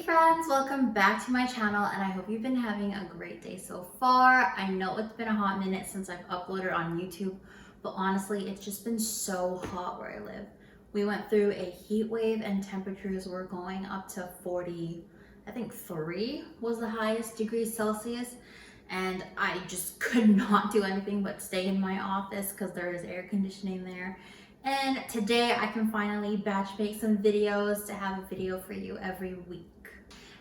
friends, welcome back to my channel and I hope you've been having a great day so far. I know it's been a hot minute since I've uploaded on YouTube, but honestly it's just been so hot where I live. We went through a heat wave and temperatures were going up to 40, I think 3 was the highest degrees Celsius, and I just could not do anything but stay in my office because there is air conditioning there. And today I can finally batch make some videos to have a video for you every week.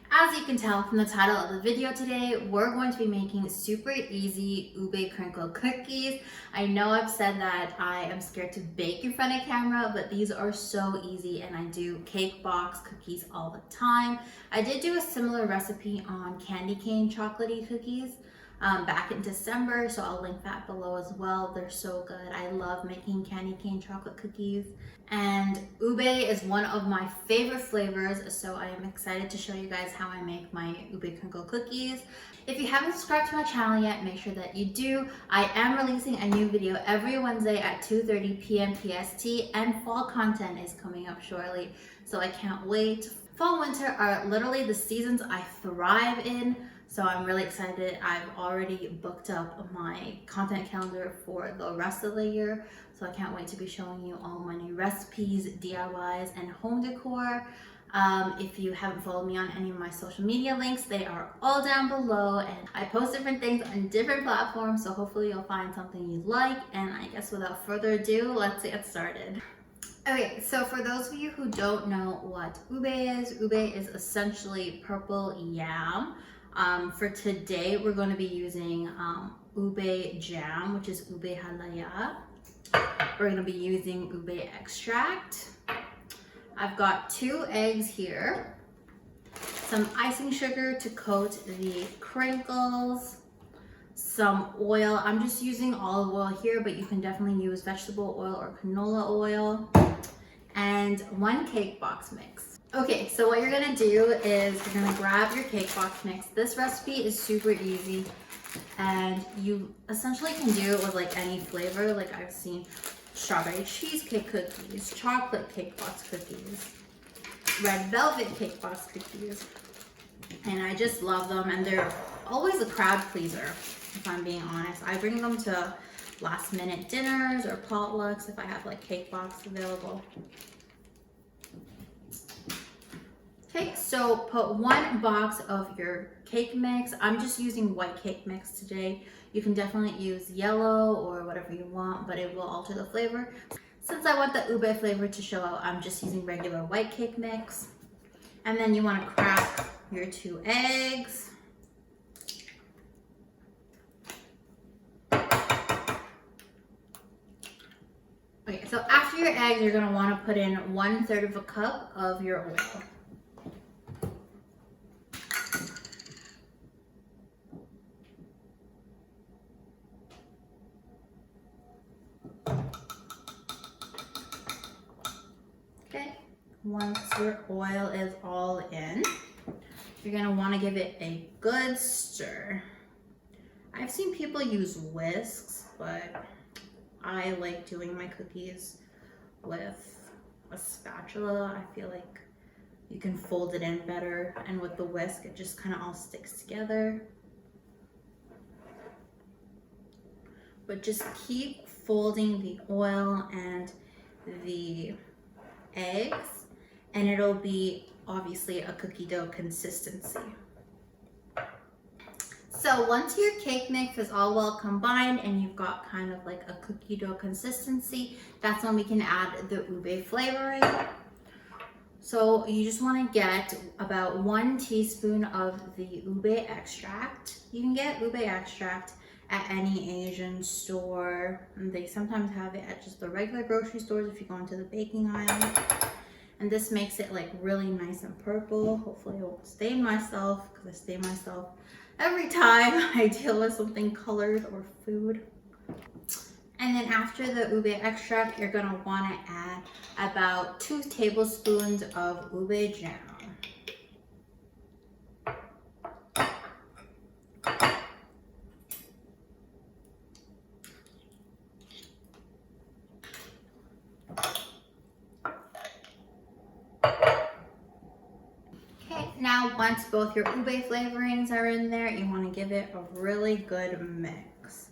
As you can tell from the title of the video today, we're going to be making super easy Ube Crinkle Cookies. I know I've said that I am scared to bake in front of camera, but these are so easy and I do cake box cookies all the time. I did do a similar recipe on candy cane chocolatey cookies back in December, so I'll link that below as well. They're so good. I love making candy cane chocolate cookies, and ube is one of my favorite flavors, so I am excited to show you guys how I make my Ube Crinkle Cookies. If you haven't subscribed to my channel yet, make sure that you do. I am releasing a new video every Wednesday at 2:30 p.m. PST, and fall content is coming up shortly, so I can't wait. Fall and winter are literally the seasons I thrive in, so I'm really excited. I've already booked up my content calendar for the rest of the year, so I can't wait to be showing you all my new recipes, DIYs, and home decor. If you haven't followed me on any of my social media links, they are all down below, and I post different things on different platforms, so hopefully you'll find something you like. And I guess without further ado, let's get started. Okay, so for those of you who don't know what ube is essentially purple yam. For today, we're going to be using ube jam, which is ube halaya. We're going to be using ube extract. I've got 2 eggs here, some icing sugar to coat the crinkles, some oil. I'm just using olive oil here, but you can definitely use vegetable oil or canola oil, and 1 cake box mix. Okay, so what you're gonna do is you're gonna grab your cake box mix. This recipe is super easy, and you essentially can do it with like any flavor. Like I've seen strawberry cheesecake cookies, chocolate cake box cookies, red velvet cake box cookies, and I just love them, and they're always a crowd pleaser, if I'm being honest. I bring them to last minute dinners or potlucks if I have like cake box available. Okay, so put 1 box of your cake mix. I'm just using white cake mix today. You can definitely use yellow or whatever you want, but it will alter the flavor. Since I want the ube flavor to show out, I'm just using regular white cake mix. And then you want to crack your 2 eggs. Okay, so after your eggs, you're going to want to put in 1/3 of a cup of your oil. Once your oil is all in, you're going to want to give it a good stir. I've seen people use whisks, but I like doing my cookies with a spatula. I feel like you can fold it in better, and with the whisk it just kind of all sticks together. But just keep folding the oil and the eggs, and it'll be obviously a cookie dough consistency. So once your cake mix is all well combined and you've got kind of like a cookie dough consistency, that's when we can add the ube flavoring. So you just want to get about 1 teaspoon of the ube extract. You can get ube extract at any Asian store. They sometimes have it at just the regular grocery stores if you go into the baking aisle. And this makes it like really nice and purple. Hopefully I won't stain myself, because I stain myself every time I deal with something colored or food. And then after the ube extract, you're gonna wanna add about 2 tablespoons of ube jam. Now, once both your ube flavorings are in there, you want to give it a really good mix.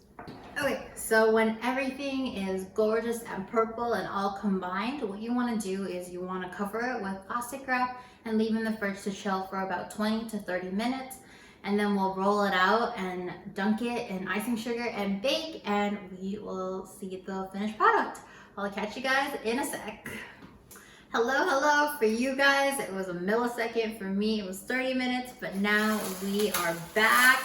Okay, so when everything is gorgeous and purple and all combined, what you want to do is you want to cover it with plastic wrap and leave in the fridge to chill for about 20 to 30 minutes. And then we'll roll it out and dunk it in icing sugar and bake, and we will see the finished product. I'll catch you guys in a sec. Hello for you guys. It was a millisecond. For me, it was 30 minutes, but now we are back.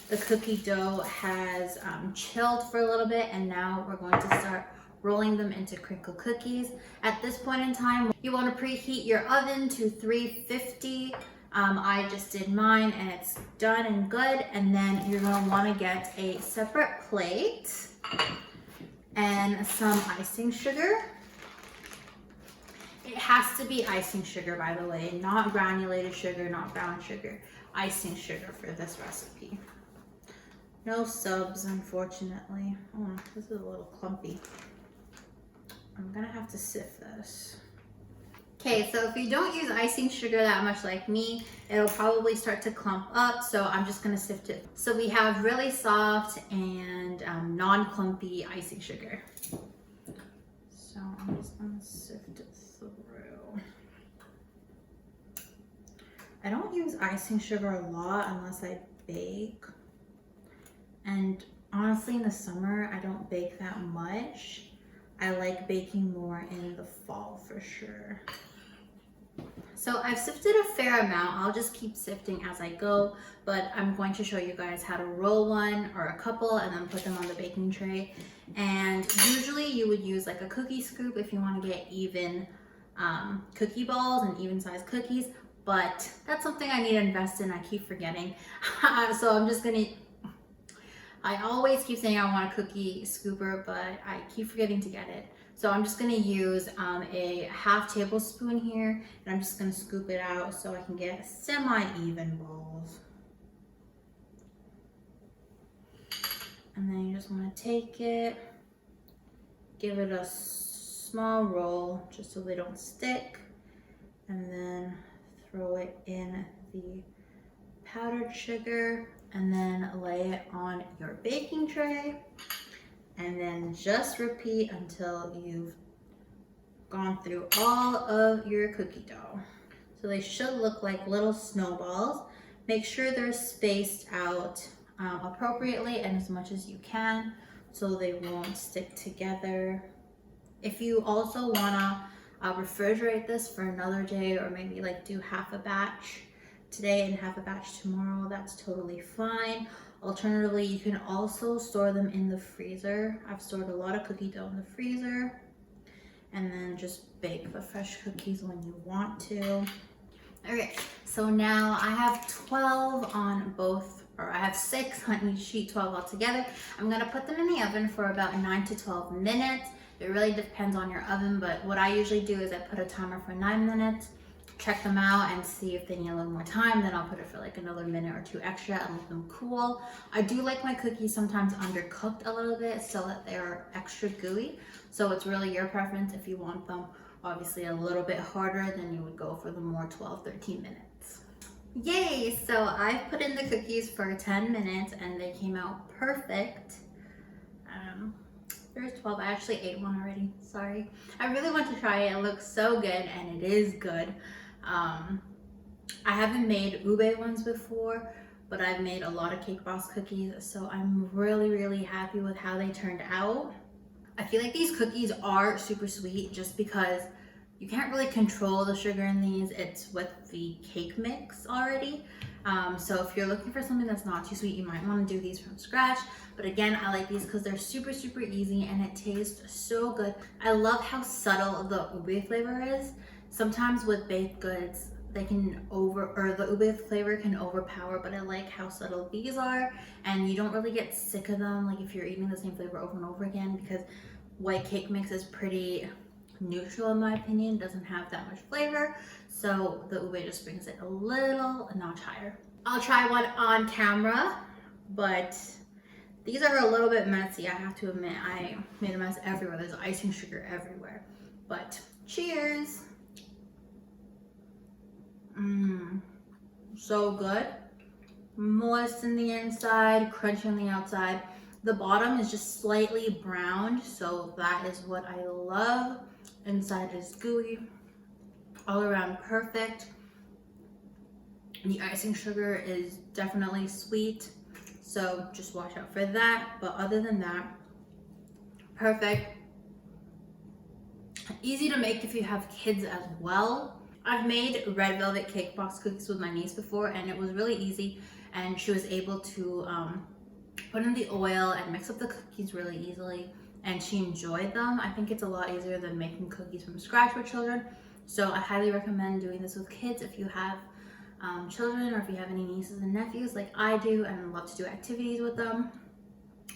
The cookie dough has chilled for a little bit, and now we're going to start rolling them into crinkle cookies. At this point in time, you want to preheat your oven to 350. I just did mine and it's done and good. And then you're going to want to get a separate plate and some icing sugar. It has to be icing sugar, by the way, not granulated sugar, not brown sugar. Icing sugar for this recipe. No subs, unfortunately. Oh, this is a little clumpy. I'm gonna have to sift this. Okay, so if you don't use icing sugar that much like me, it'll probably start to clump up, so I'm just gonna sift it. So we have really soft and non-clumpy icing sugar. So I'm just gonna sift it through. I don't use icing sugar a lot unless I bake. And honestly, in the summer, I don't bake that much. I like baking more in the fall for sure. So I've sifted a fair amount. I'll just keep sifting as I go, but I'm going to show you guys how to roll one or a couple and then put them on the baking tray. And usually you would use like a cookie scoop if you want to get even cookie balls and even sized cookies, but that's something I need to invest in. I keep forgetting. So I'm just gonna, I always keep saying I want a cookie scooper, but I keep forgetting to get it. So I'm just gonna use a half tablespoon here, and I'm just gonna scoop it out so I can get semi-even balls. And then you just wanna take it, give it a small roll just so they don't stick, and then throw it in the powdered sugar, and then lay it on your baking tray. And then just repeat until you've gone through all of your cookie dough. So they should look like little snowballs. Make sure they're spaced out appropriately and as much as you can so they won't stick together. If you also wanna refrigerate this for another day, or maybe like do half a batch today and half a batch tomorrow, that's totally fine. Alternatively, you can also store them in the freezer. I've stored a lot of cookie dough in the freezer, and then just bake the fresh cookies when you want to. Okay, so now I have 12 on both, or I have 6 on each sheet, 12 altogether. I'm gonna put them in the oven for about 9 to 12 minutes. It really depends on your oven, but what I usually do is I put a timer for 9 minutes, check them out and see if they need a little more time, then I'll put it for like another minute or 2 extra and let them cool. I do like my cookies sometimes undercooked a little bit so that they're extra gooey. So it's really your preference. If you want them obviously a little bit harder, then you would go for the more 12, 13 minutes. Yay! So I put in the cookies for 10 minutes and they came out perfect. There's 12, I actually ate one already, sorry. I really want to try it, it looks so good and it is good. I haven't made ube ones before, but I've made a lot of cake boss cookies, so I'm really happy with how they turned out. I feel like these cookies are super sweet just because you can't really control the sugar in these. It's with the cake mix already. So if you're looking for something that's not too sweet, you might want to do these from scratch. But again, I like these because they're super easy and it tastes so good. I love how subtle the ube flavor is. Sometimes with baked goods, they can the ube flavor can overpower, but I like how subtle these are, and you don't really get sick of them like if you're eating the same flavor over and over again, because white cake mix is pretty neutral in my opinion, doesn't have that much flavor, so the ube just brings it a notch higher. I'll try one on camera, but these are a little bit messy, I have to admit. I made a mess everywhere. There's icing sugar everywhere, but cheers. so good. Moist in the inside, crunchy on the outside. The bottom is just slightly browned, so that is what I love. Inside is gooey, all around perfect. The icing sugar is definitely sweet, so just watch out for that. But other than that, perfect. Easy to make if you have kids as well. I've made red velvet cake box cookies with my niece before, and it was really easy, and she was able to put in the oil and mix up the cookies really easily, and she enjoyed them. I think it's a lot easier than making cookies from scratch with children, so I highly recommend doing this with kids if you have children, or if you have any nieces and nephews like I do and love to do activities with them.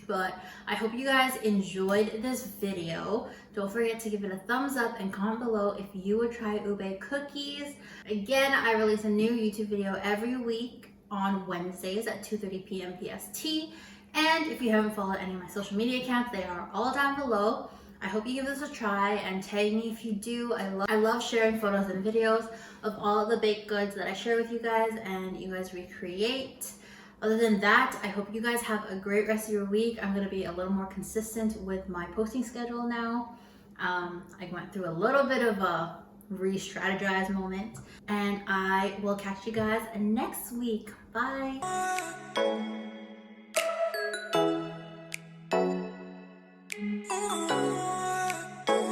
But I hope you guys enjoyed this video. Don't forget to give it a thumbs up and comment below if you would try Ube cookies. Again, I release a new YouTube video every week on Wednesdays at 2:30 p.m. PST. And if you haven't followed any of my social media accounts, they are all down below. I hope you give this a try and tag me if you do. I love sharing photos and videos of all the baked goods that I share with you guys and you guys recreate. Other than that, I hope you guys have a great rest of your week. I'm going to be a little more consistent with my posting schedule now. I went through a little bit of a re-strategize moment, and I will catch you guys next week. Bye.